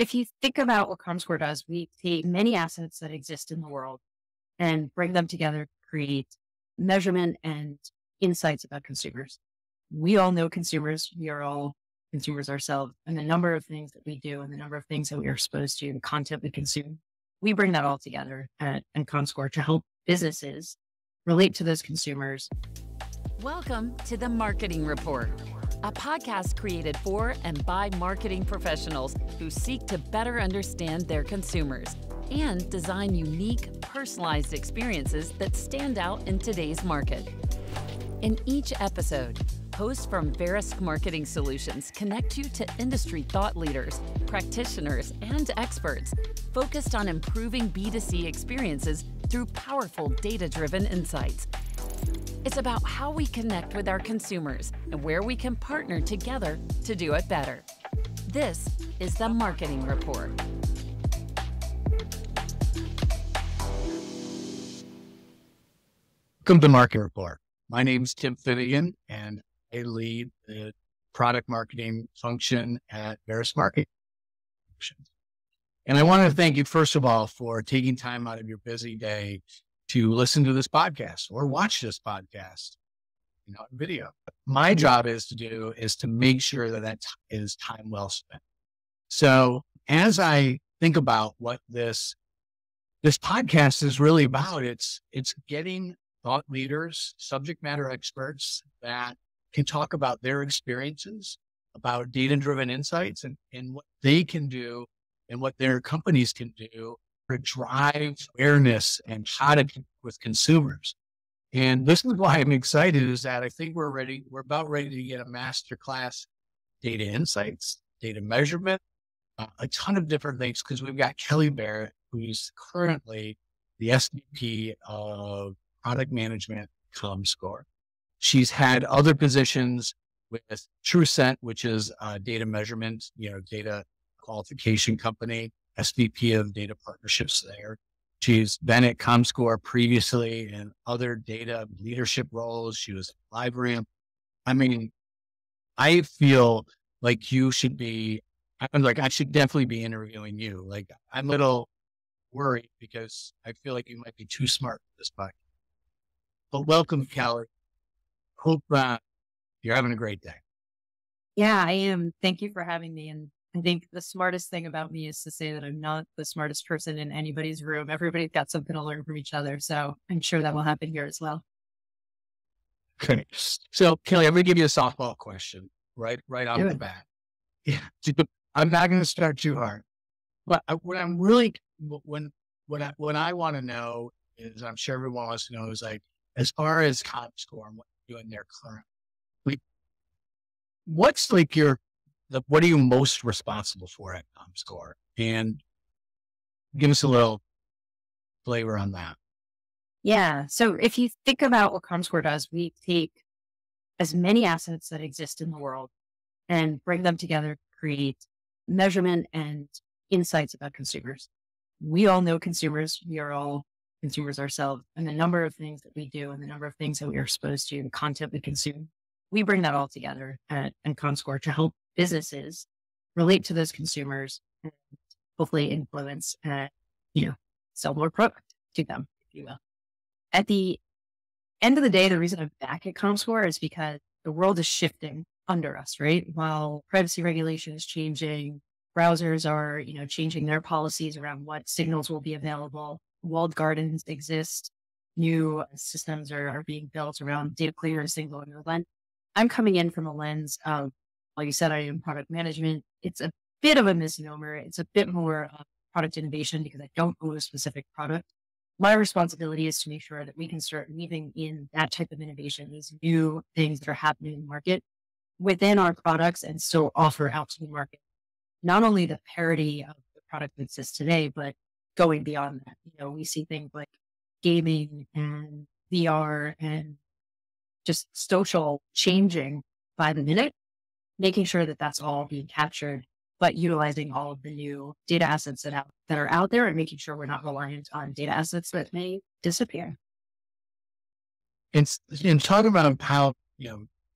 if you think about what Comscore does, we take many assets that exist in the world and bring them together to create measurement and insights about consumers. We all know consumers. We are all consumers ourselves, and the number of things that we do and the number of things that we are exposed to, the content we consume. We bring that all together at Comscore to help businesses relate to those consumers. Welcome to the Marketing Rapport, a podcast created for and by marketing professionals who seek to better understand their consumers and design unique, personalized experiences that stand out in today's market. In each episode, hosts from Verisk Marketing Solutions connect you to industry thought leaders, practitioners, and experts focused on improving B2C experiences through powerful data-driven insights. It's about how we connect with our consumers and where we can partner together to do it better. This is the Marketing Rapport. Welcome to Marketing Rapport. My name is Tim Finnigan, and I lead the product marketing function at Verisk Marketing Solutions. And I want to thank you, first of all, for taking time out of your busy day to listen to this podcast or watch this podcast, video. My job is to make sure that is time well spent. So as I think about what this podcast is really about, it's getting thought leaders, subject matter experts that can talk about their experiences, about data-driven insights and what they can do and what their companies can do to drive awareness and how to connect with consumers. And this is why I'm excited, is that I think we're about ready to get a masterclass data insights, data measurement, a ton of different things, because we've got Kelly Barrett, who's currently the SVP of Product Management, Comscore. She's had other positions with TrueScent, which is a data measurement, data qualification company, SVP of Data Partnerships there. She's been at Comscore previously in other data leadership roles. She was at LiveRamp. I mean, I feel like I should definitely be interviewing you. Like, I'm a little worried because I feel like you might be too smart for this podcast. But welcome, Kelly. Hope you're having a great day. Yeah, I am. Thank you for having me. And I think the smartest thing about me is to say that I'm not the smartest person in anybody's room. Everybody's got something to learn from each other. So I'm sure that will happen here as well. Okay. So, Kelly, I'm going to give you a softball question right off the bat. Yeah. I'm not going to start too hard. But what I want to know is, I'm sure everyone wants to know, is like, as far as Comscore and what you're doing there currently, what's like what are you most responsible for at Comscore? And give us a little flavor on that. Yeah. So if you think about what Comscore does, we take as many assets that exist in the world and bring them together to create measurement and insights about consumers. We all know consumers. We are all consumers ourselves, and the number of things that we do and the number of things that we are exposed to, the content we consume. We bring that all together at Comscore to help businesses relate to those consumers and hopefully influence and, sell more product to them, if you will. At the end of the day, the reason I'm back at Comscore is because the world is shifting under us, right? While privacy regulation is changing, browsers are, changing their policies around what signals will be available. Walled gardens exist. New systems are being built around data clearance, single under lens. I'm coming in from a lens of, like you said, I am product management. It's a bit of a misnomer. It's a bit more product innovation because I don't own a specific product. My responsibility is to make sure that we can start weaving in that type of innovation, these new things that are happening in the market within our products and still offer out to the market not only the parity of the product that exists today, but going beyond that. We see things like gaming and VR and just social changing by the minute, making sure that that's all being captured, but utilizing all of the new data assets that are out there and making sure we're not reliant on data assets that may disappear. And talking about how,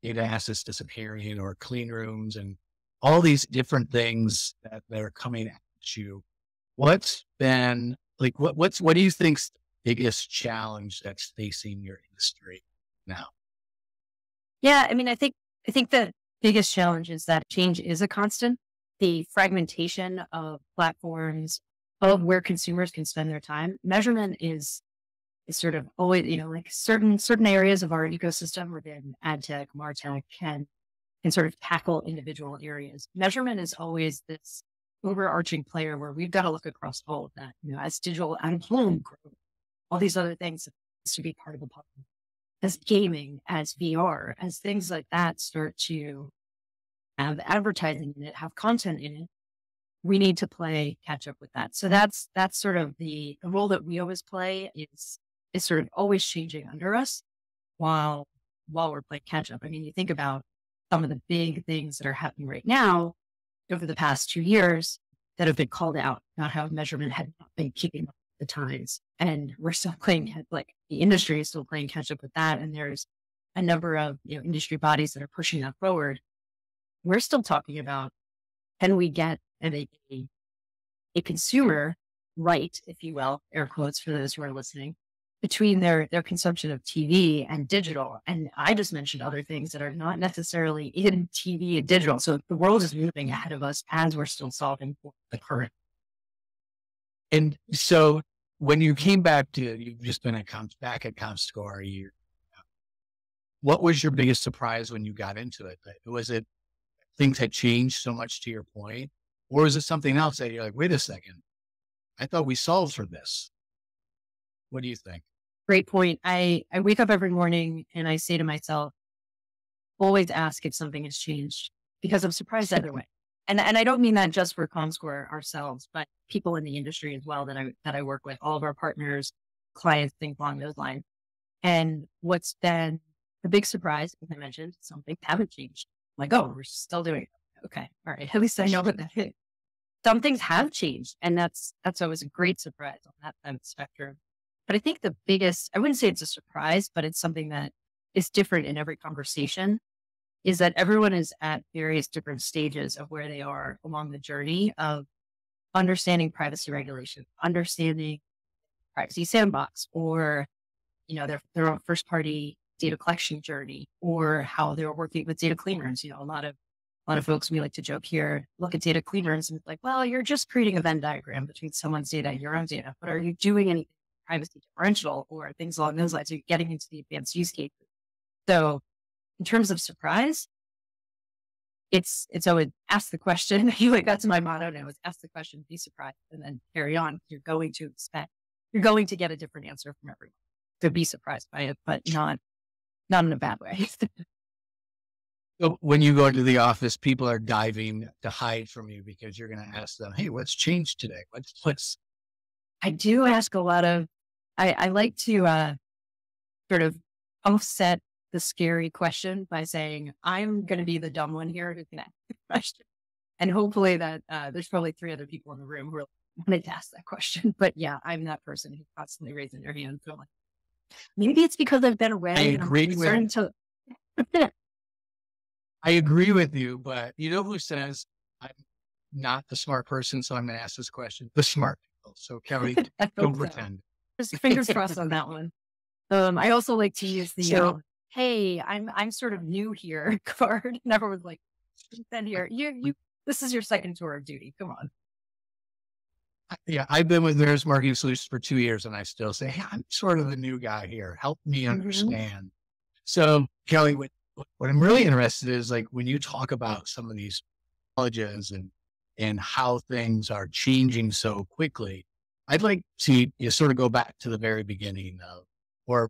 data assets disappearing or clean rooms and all these different things that are coming you, what's been like, what do you think's the biggest challenge that's facing your industry now? Yeah, I mean, I think the biggest challenge is that change is a constant. The fragmentation of platforms of where consumers can spend their time. Measurement is sort of always, like certain areas of our ecosystem within ad tech, martech can sort of tackle individual areas. Measurement is always this overarching player where we've got to look across all of that. As digital out of home grow, all these other things that has to be part of the puzzle. As gaming, as VR, as things like that start to have advertising in it, have content in it, we need to play catch up with that. So that's sort of the role that we always play is sort of always changing under us while we're playing catch up. I mean, you think about some of the big things that are happening right now over the past 2 years that have been called out about how measurement had not been keeping up with the times. And we're still playing, like the industry is still playing catch up with that. And there's a number of industry bodies that are pushing that forward. We're still talking about, can we get a consumer right, if you will, air quotes for those who are listening, between their consumption of TV and digital. And I just mentioned other things that are not necessarily in TV and digital. So the world is moving ahead of us as we're still solving for the current. And so when you came back you've just been back at Comscore a year, what was your biggest surprise when you got into it? Was it things had changed so much to your point? Or is it something else that you're like, wait a second, I thought we solved for this? What do you think? Great point. I wake up every morning and I say to myself, always ask if something has changed, because I'm surprised either way. And I don't mean that just for Comscore ourselves, but people in the industry as well that I work with, all of our partners, clients, things along those lines. And what's been the big surprise, as I mentioned, some things haven't changed. I'm like, oh, we're still doing it. Okay. All right. At least I know what that is. Some things have changed. And that's always a great surprise on that side of the spectrum. But I think the biggest, I wouldn't say it's a surprise, but it's something that is different in every conversation, is that everyone is at various different stages of where they are along the journey of understanding privacy regulation, understanding privacy sandbox, or, their own first party data collection journey, or how they're working with data cleaners. A lot of folks, we like to joke here, look at data cleaners and it's like, well, you're just creating a Venn diagram between someone's data and your own data, but are you doing anything privacy differential or things along those lines? Are you getting into the advanced use cases? So in terms of surprise, it's always ask the question. That's my motto now, is ask the question, be surprised, and then carry on. You're going to get a different answer from everyone. So be surprised by it, but not in a bad way. So when you go into the office, people are diving to hide from you because you're going to ask them, hey, what's changed today? I do ask a lot of, I like to sort of offset the scary question by saying, I'm going to be the dumb one here who can ask the question. And hopefully that there's probably 3 other people in the room who wanted to ask that question. But yeah, I'm that person who's constantly raising their hand. So like, maybe it's because I've been away. I agree with you, but you know who says I'm not the smart person, so I'm going to ask this question? The smart people. So Kelly, don't pretend. Just fingers crossed on that one. I also like to use the hey, I'm sort of new here card. And everyone's like, been here. This is your second tour of duty. Come on. Yeah, I've been with Verisk Marketing Solutions for 2 years, and I still say, hey, I'm sort of the new guy here. Help me understand. So Kelly, what I'm really interested in is like when you talk about some of these colleges and how things are changing so quickly, I'd like to sort of go back to the very beginning of, or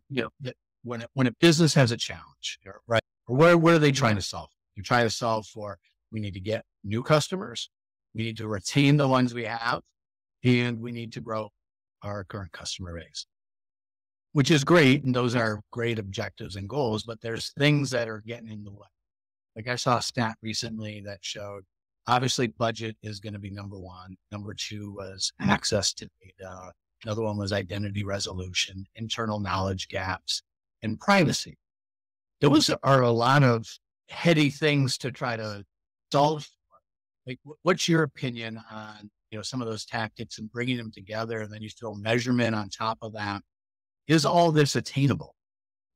when a business has a challenge, right? Or what are they trying to solve? They're trying to solve for, we need to get new customers, we need to retain the ones we have, and we need to grow our current customer base, which is great. And those are great objectives and goals, but there's things that are getting in the way. Like I saw a stat recently that showed, obviously budget is going to be number 1. Number 2 was access to data. Another one was identity resolution, internal knowledge gaps, and privacy. Those are a lot of heady things to try to solve for. Like, what's your opinion on some of those tactics and bringing them together, and then you throw measurement on top of that. Is all this attainable?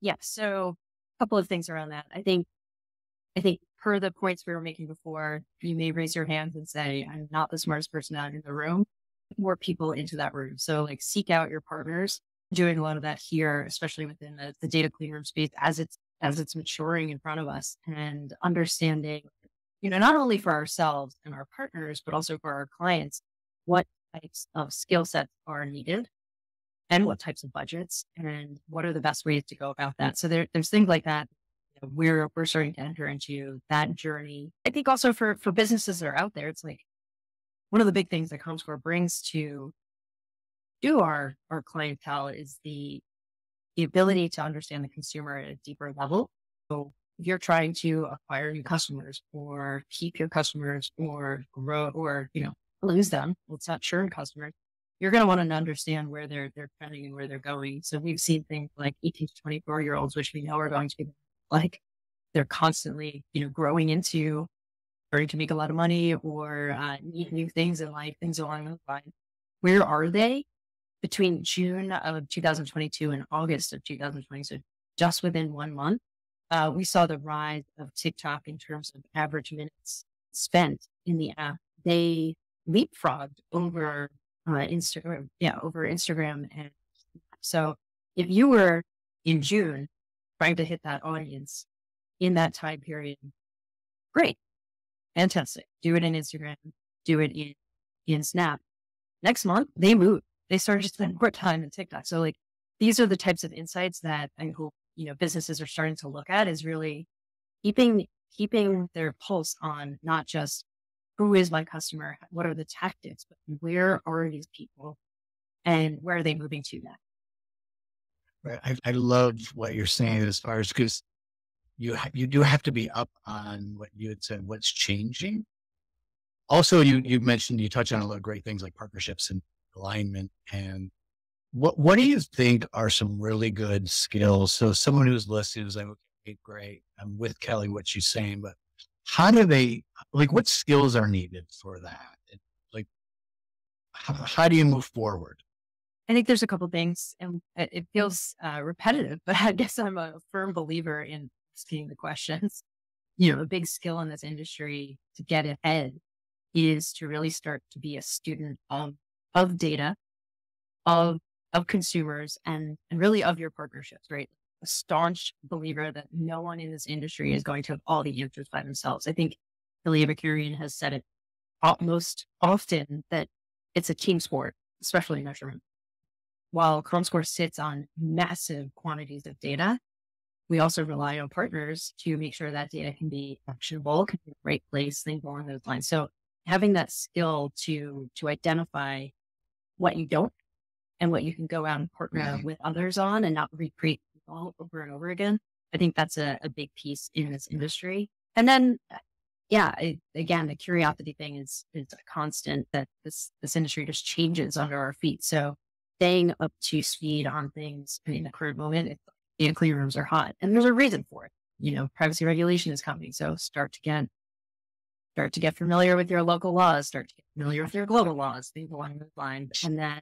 Yeah. So a couple of things around that. I think per the points we were making before, you may raise your hands and say, I'm not the smartest person out in the room. More people into that room. So like seek out your partners. Doing a lot of that here, especially within the data clean room space as it's maturing in front of us, and understanding, not only for ourselves and our partners, but also for our clients, what types of skill sets are needed and what types of budgets and what are the best ways to go about that. So there's things like that. We're starting to enter into that journey. I think also for businesses that are out there, it's like one of the big things that Comscore brings to our clientele is the ability to understand the consumer at a deeper level. So if you're trying to acquire new customers or keep your customers or grow or, lose them, let's not churn customers, you're going to want to understand where they're trending and where they're going. So we've seen things like 18 to 24-year-olds, which we know are going to be like, they're constantly, growing into starting to make a lot of money or need new things in life, things along those lines. Where are they? Between June of 2022 and August of 2022, just within 1 month, we saw the rise of TikTok in terms of average minutes spent in the app. They leapfrogged over Instagram, over Instagram. And so if you were in June trying to hit that audience in that time period, great, fantastic. Do it in Instagram, do it in Snap. Next month, they moved. They started to spend more time in TikTok. So like, these are the types of insights that I hope, businesses are starting to look at, is really keeping their pulse on not just who is my customer, what are the tactics, but where are these people and where are they moving to next? Right. I love what you're saying as far as, because you do have to be up on what you had said, what's changing. Also, you mentioned, you touched on a lot of great things like partnerships and alignment. And what do you think are some really good skills? So someone who's listening is like, okay, great, I'm with Kelly, what she's saying, but how do they, like, what skills are needed for that? Like, how do you move forward? I think there's a couple things, and it feels repetitive, but I guess I'm a firm believer in asking the questions. A big skill in this industry to get ahead is to really start to be a student of data, of consumers, and really of your partnerships, right? A staunch believer that no one in this industry is going to have all the answers by themselves. I think Kelly Barrett has said it most often that it's a team sport, especially measurement. While Comscore sits on massive quantities of data, we also rely on partners to make sure that data can be actionable, can be in the right place, things along those lines. So having that skill to identify what you don't and what you can go out and partner with others on and not recreate all over and over again. I think that's a big piece in this industry. And then, again, the curiosity thing is a constant, that this industry just changes under our feet. So staying up to speed on things in the current moment, data clean rooms are hot, and there's a reason for it. Privacy regulation is coming. So start to get familiar with your local laws, start to get familiar with your global laws, things along those lines. And then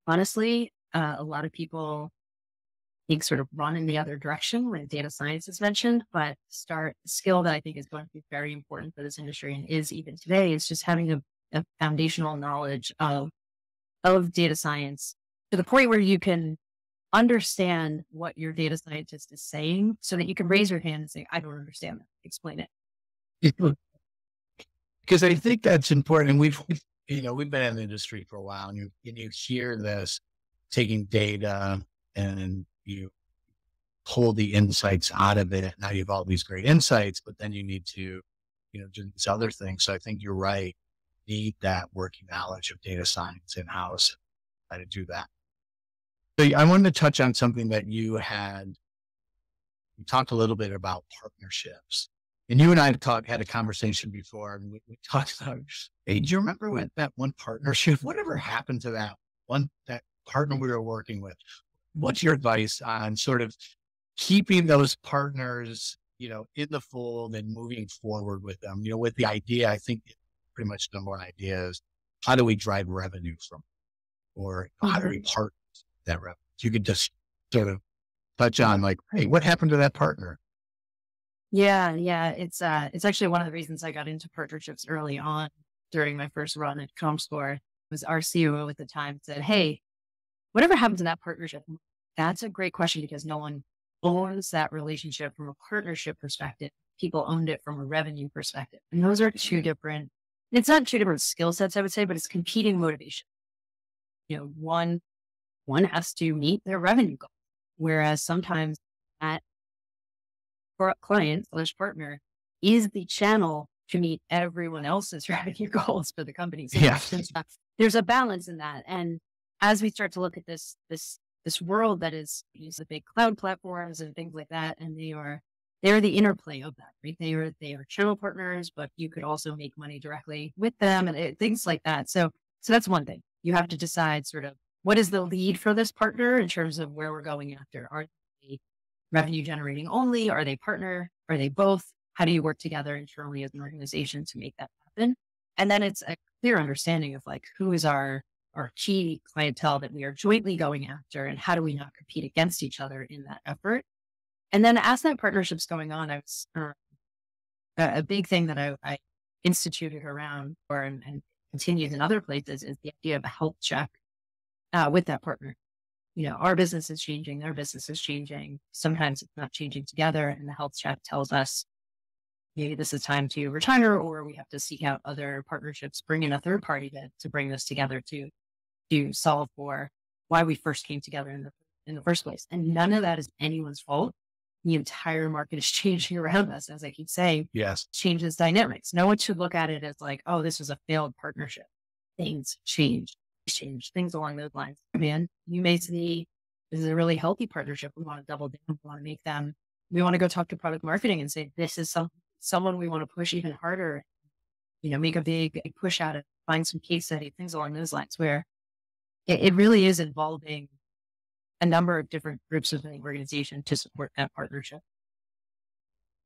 honestly, a lot of people think sort of run in the other direction when data science is mentioned, but start a skill that I think is going to be very important for this industry and is even today, is just having a foundational knowledge of data science to the point where you can understand what your data scientist is saying so that you can raise your hand and say, I don't understand that. Explain it. Because I think that's important. And we've been in the industry for a while, and you hear this, taking data and you pull the insights out of it. Now you have all these great insights, but then you need to, do these other things. So I think you're right. Need that working knowledge of data science in-house, how to do that. So I wanted to touch on something that you talked a little bit about partnerships. And you and I had a conversation before, and we talked about, hey, do you remember when that one partnership, whatever happened to that partner we were working with? What's your advice on sort of keeping those partners, in the fold and moving forward with them, with the idea? I think pretty much the number one idea is how do we drive revenue from it? Or how do we partner that revenue? You could just sort of touch on like, hey, what happened to that partner? Yeah. It's actually one of the reasons I got into partnerships early on during my first run at Comscore. Was our COO at the time said, hey, whatever happened to that partnership? That's a great question because no one owns that relationship from a partnership perspective. People owned it from a revenue perspective. And those are it's not two different skill sets, I would say, but it's competing motivation. One has to meet their revenue goal. Whereas sometimes that client/partner is the channel to meet everyone else's revenue goals for the company. So there's a balance in that. And as we start to look at this world that is the big cloud platforms and things like that, and they're the interplay of that, right? They are channel partners, but you could also make money directly with them and things like that. So that's one thing. You have to decide sort of what is the lead for this partner in terms of where we're going after. Are they revenue generating only? Are they partner? Are they both? How do you work together internally as an organization to make that happen? And then it's a clear understanding of like, who is our key clientele that we are jointly going after, and how do we not compete against each other in that effort? And then as that partnership's going on, I was a big thing that I instituted around and continued in other places is the idea of a health check with that partner. Our business is changing, their business is changing. Sometimes it's not changing together, and the health check tells us maybe this is time to retire, or we have to seek out other partnerships, bring in a third party to bring this together to solve for why we first came together in the first place. And none of that is anyone's fault. The entire market is changing around us. As I keep saying, yes, changes dynamics. No one should look at it as like, oh, this was a failed partnership. Things change, things along those lines. Man, you may see this is a really healthy partnership. We want to double down. We want to go talk to product marketing and say, this is someone we want to push even harder, make a big push at it, find some case study, things along those lines, where it really is involving a number of different groups within the organization to support that partnership.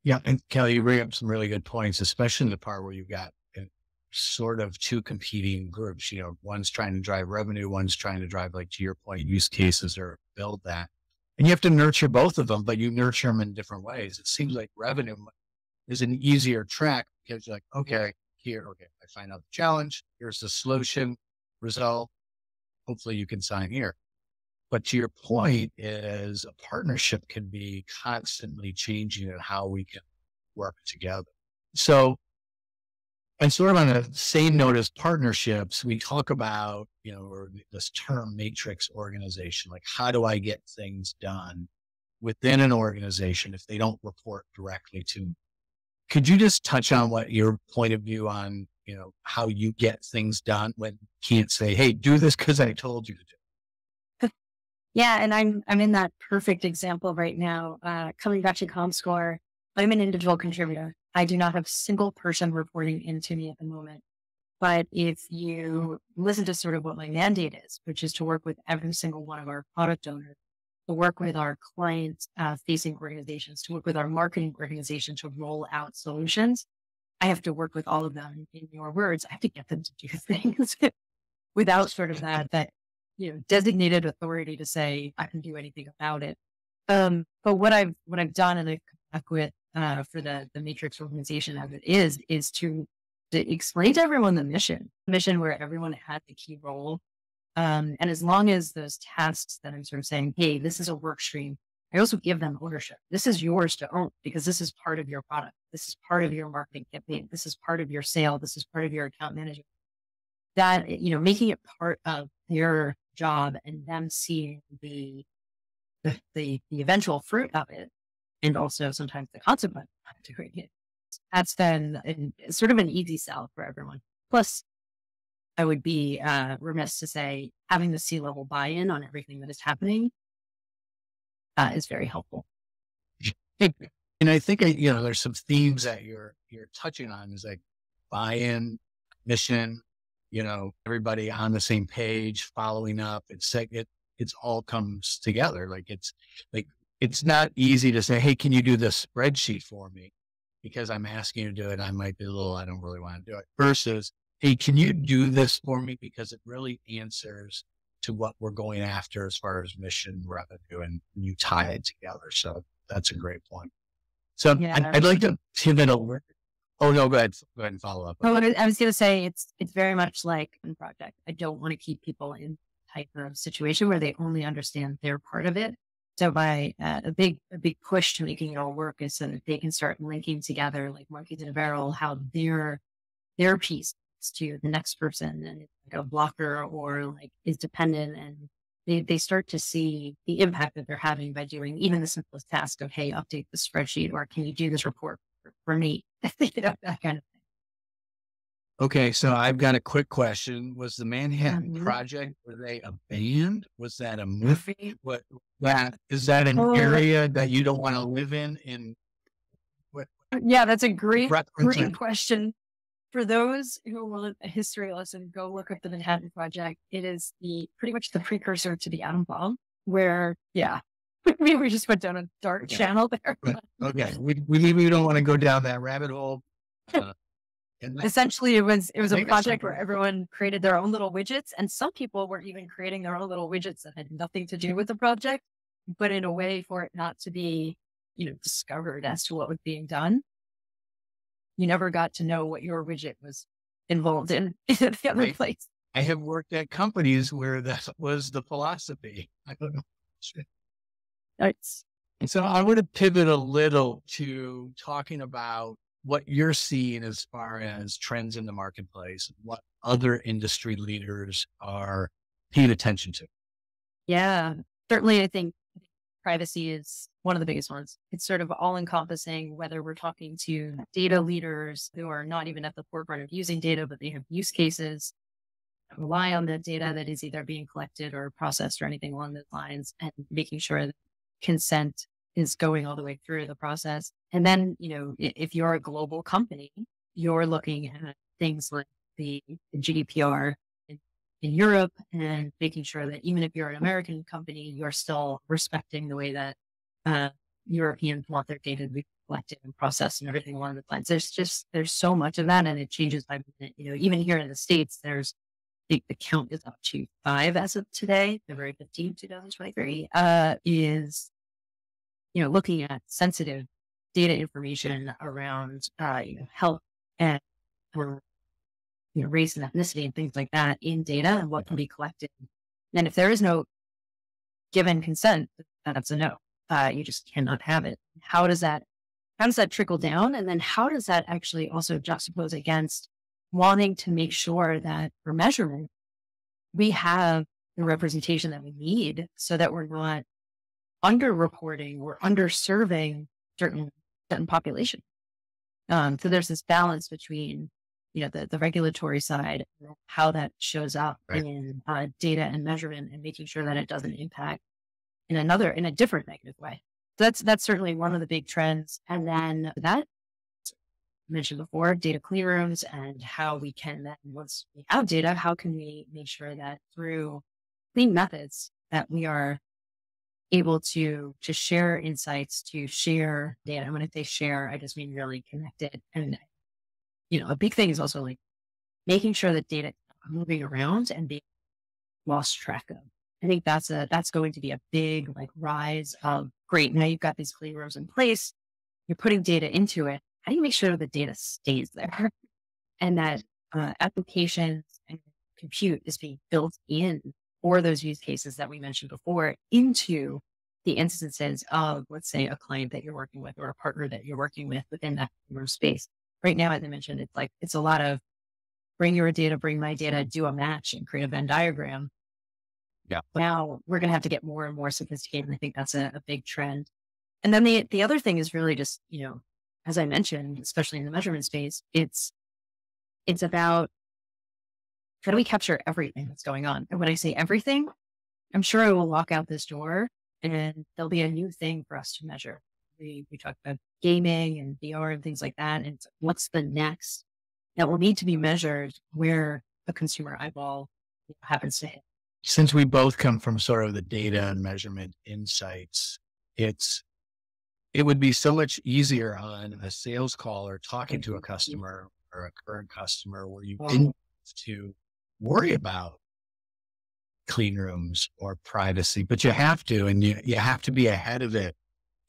Yeah. And Kelly, you bring up some really good points, especially in the part where you've got sort of two competing groups. One's trying to drive revenue, one's trying to drive, like to your point, use cases or build that. And you have to nurture both of them, but you nurture them in different ways. It seems like revenue is an easier track because you're like, okay, I find out the challenge, here's the solution, result. Hopefully you can sign here. But to your point is a partnership can be constantly changing in how we can work together. So, and sort of on the same note as partnerships, we talk about, this term matrix organization, like how do I get things done within an organization if they don't report directly to me? Could you just touch on what your point of view on, how you get things done when you can't say, hey, do this because I told you to do? Yeah. And I'm in that perfect example right now. Coming back to Comscore, I'm an individual contributor. I do not have a single person reporting into me at the moment. But if you listen to sort of what my mandate is, which is to work with every single one of our product owners, to work with our client facing organizations, to work with our marketing organization to roll out solutions, I have to work with all of them. In your words, I have to get them to do things without sort of that designated authority to say I can do anything about it. But what I've done and I've come back with for the matrix organization as it is to explain to everyone the mission where everyone has a key role. And as long as those tasks that I'm sort of saying, hey, this is a work stream, I also give them ownership. This is yours to own because this is part of your product. This is part of your marketing campaign. This is part of your sale. This is part of your account management. That, making it part of their job and them seeing the eventual fruit of it, and also sometimes the consequence of doing it. That's been sort of an easy sell for everyone. Plus, I would be remiss to say having the C-level buy-in on everything that is happening is very helpful. And I think, there's some themes that you're touching on is like buy-in, mission, everybody on the same page, following up. It's all comes together. It's not easy to say, hey, can you do this spreadsheet for me? Because I'm asking you to do it. I might be I don't really want to do it. Versus hey, can you do this for me? Because it really answers to what we're going after as far as mission, revenue, and you tie it together. So that's a great point. So Yeah. I'd like to pivot over. Oh, no, go ahead. Go ahead and follow up. Oh, I was going to say it's very much like a project. I don't want to keep people in type of situation where they only understand their part of it. So by a big push to making it all work is so that they can start linking together, like monkeys in a barrel, how their piece to the next person, and like a blocker or like is dependent, and they start to see the impact that they're having by doing even the simplest task of, hey, update the spreadsheet, or can you do this report for me? That kind of thing. Okay, so I've got a quick question. Was the Manhattan Project, were they a band? Was that a movie? What is that an area that you don't want to live in what? Yeah, that's a great question. For those who want a history lesson, go look up the Manhattan Project. It is pretty much the precursor to the atom bomb, where, maybe we just went down a dark channel there. Okay, we don't want to go down that rabbit hole. Essentially, it was a project where everyone created their own little widgets, and some people were even creating their own little widgets that had nothing to do with the project, but in a way for it not to be, discovered as to what was being done. You never got to know what your widget was involved in the other place. I have worked at companies where that was the philosophy. I don't know. Nice. And so I want to pivot a little to talking about what you're seeing as far as trends in the marketplace, what other industry leaders are paying attention to. Yeah, certainly. I think privacy is one of the biggest ones. It's sort of all encompassing, whether we're talking to data leaders who are not even at the forefront of using data, but they have use cases that rely on the data that is either being collected or processed or anything along those lines, and making sure that consent is going all the way through the process. And then, if you're a global company, you're looking at things like the GDPR in Europe, and making sure that even if you're an American company, you're still respecting the way that Europeans want their data to be collected and processed and everything along the lines. There's so much of that, and it changes by minute. Even here in the States, the count is up to 5 as of today, February 15th, 2023, is, looking at sensitive data information around, health and race and ethnicity and things like that in data and what can be collected. And if there is no given consent, that's a no. You just cannot have it. How does that trickle down? And then how does that actually also juxtapose against wanting to make sure that for measurement, we have the representation that we need so that we're not underreporting or underserving certain population. So there's this balance between, the regulatory side, how that shows up in data and measurement, and making sure that it doesn't impact in a different negative way. So that's certainly one of the big trends. And then that mentioned before, data clean rooms, and how we can then, once we have data, how can we make sure that through clean methods that we are able to share insights, to share data. And when I say share, I just mean really connected. And, a big thing is also like making sure that data is moving around and being lost track of. I think that's going to be a big rise of, great, now you've got these clean rooms in place, you're putting data into it. How do you make sure the data stays there and that applications and compute is being built in for those use cases that we mentioned before into the instances of, let's say, a client that you're working with or a partner that you're working with within that space. Right now, as I mentioned, it's a lot of bring your data, bring my data, do a match and create a Venn diagram. Yeah. Now we're going to have to get more and more sophisticated. And I think that's a big trend. And then the other thing is really just, as I mentioned, especially in the measurement space, it's about how do we capture everything that's going on? And when I say everything, I'm sure I will walk out this door and there'll be a new thing for us to measure. We talked about gaming and VR and things like that. And what's the next that will need to be measured where a consumer eyeball happens to hit? Since we both come from sort of the data and measurement insights, it would be so much easier on a sales call or talking to a customer or a current customer where you didn't to worry about clean rooms or privacy, but you have to, and you have to be ahead of it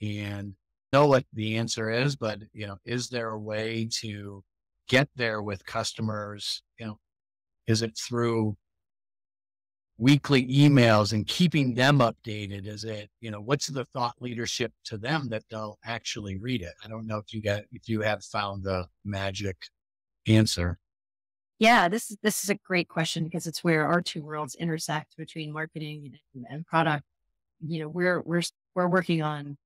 and know what the answer is. But, is there a way to get there with customers? Is it through weekly emails and keeping them updated? Is it, what's the thought leadership to them that they'll actually read it? I don't know if you have found the magic answer. Yeah, this is a great question because it's where our two worlds intersect between marketing and product. We're working on,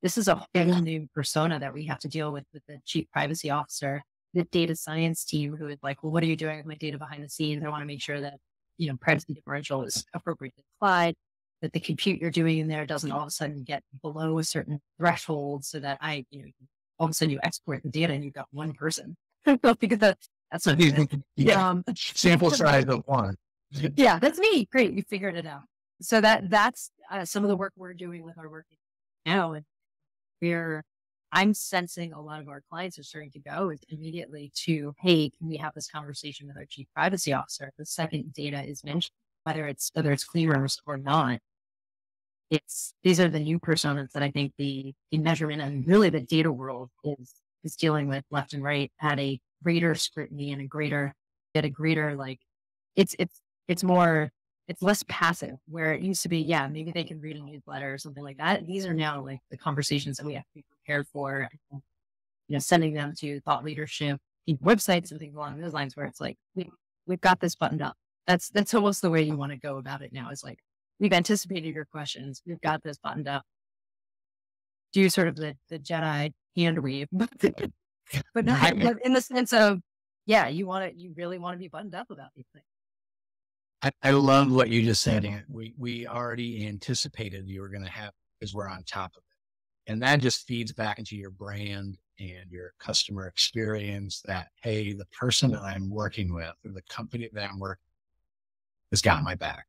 this is a whole new persona that we have to deal with the chief privacy officer, the data science team who is like, well, what are you doing with my data behind the scenes? I want to make sure that, privacy differential is appropriately applied, that the compute you're doing in there doesn't all of a sudden get below a certain threshold so that all of a sudden you export the data and you've got one person. Because that's sample size of one. Yeah, that's me. Great. You figured it out. So that's some of the work we're doing with our work now. And I'm sensing a lot of our clients are starting to go is immediately to, hey, can we have this conversation with our chief privacy officer? The second data is mentioned, whether it's clean rooms or not. These are the new personas that I think the measurement and really the data world is dealing with left and right at a greater scrutiny and a greater like it's less passive where it used to be. Yeah, maybe they can read a newsletter or something like that. These are now like the conversations that we have to be prepared for, sending them to thought leadership websites and things along those lines where it's like, we've got this buttoned up. That's almost the way you want to go about it now is like, we've anticipated your questions. We've got this buttoned up. Do sort of the Jedi hand weave, but not in the sense of, yeah, you really want to be buttoned up about these things. I love what you just said. We already anticipated you were going to have, because we're on top of it. And that just feeds back into your brand and your customer experience that, hey, the person that I'm working with or the company that I'm working with has got my back.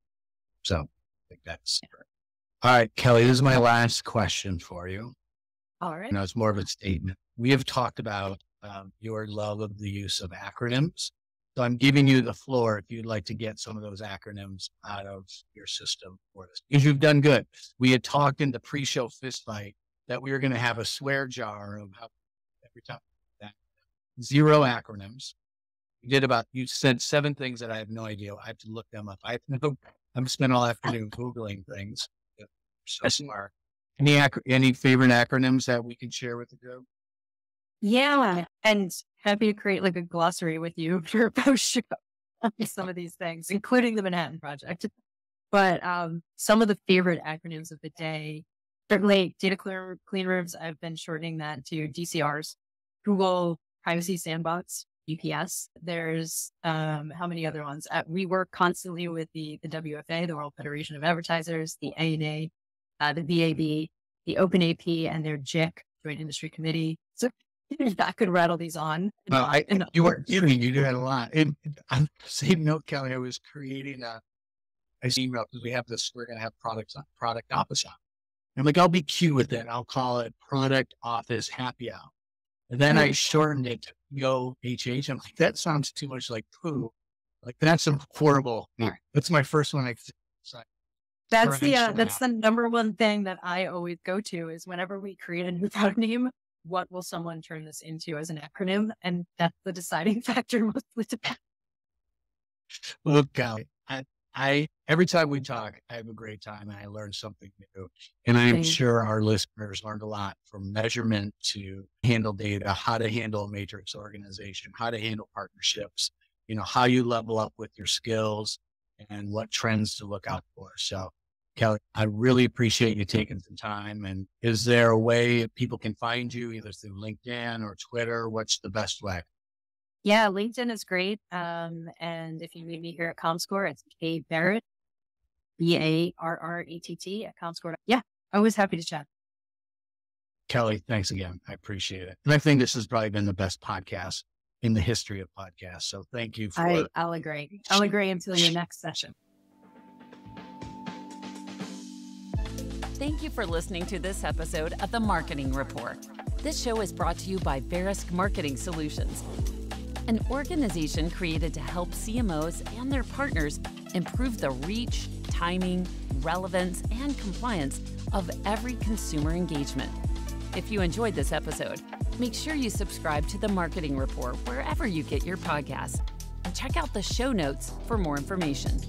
So I think that's great. All right, Kelly, this is my last question for you. All right. It's more of a statement. We have talked about your love of the use of acronyms. So I'm giving you the floor if you'd like to get some of those acronyms out of your system for this, because you've done good. We had talked in the pre-show fist fight that we were going to have a swear jar of how every time that 0 acronyms. You said 7 things that I have no idea. I have to look them up. I'm spent all afternoon Googling things. So smart. Any favorite acronyms that we can share with the group? Yeah. And happy to create like a glossary with you for a post show on some of these things, including the Manhattan Project. But some of the favorite acronyms of the day, certainly data clean rooms. I've been shortening that to DCRs, Google Privacy Sandbox, UPS. There's how many other ones? We work constantly with the WFA, the World Federation of Advertisers, the ANA, the VAB, the OpenAP, and their JIC, Joint Industry Committee. So I could rattle these on. You weren't kidding. You did a lot. And on the same note, Kelly, I was creating a email because we have this. We're going to have product office hour. I'm like, I'll be cute with it. I'll call it Product Office Happy Hour. And then I shortened it to POHH. I'm like, that sounds too much like poo. Like that's a horrible. That's my first one. That's the number one thing that I always go to is whenever we create a new product name, what will someone turn this into as an acronym? And that's the deciding factor mostly. Look, Kelly, every time we talk, I have a great time and I learn something new. And I'm sure our listeners learned a lot from measurement to handle data, how to handle a matrix organization, how to handle partnerships, how you level up with your skills and what trends to look out for. So Kelly, I really appreciate you taking some time. And is there a way people can find you either through LinkedIn or Twitter? What's the best way? Yeah, LinkedIn is great. And if you meet me here at Comscore, it's Kelly Barrett, Barrett at Comscore. Yeah, always happy to chat. Kelly, thanks again. I appreciate it. And I think this has probably been the best podcast in the history of podcasts. So thank you for I'll agree. I'll agree until your next session. Thank you for listening to this episode of the Marketing Report. This show is brought to you by Verisk Marketing Solutions. an organization created to help CMOs and their partners improve the reach, timing, relevance, and compliance of every consumer engagement. If you enjoyed this episode, make sure you subscribe to the Marketing Report wherever you get your podcasts, and check out the show notes for more information.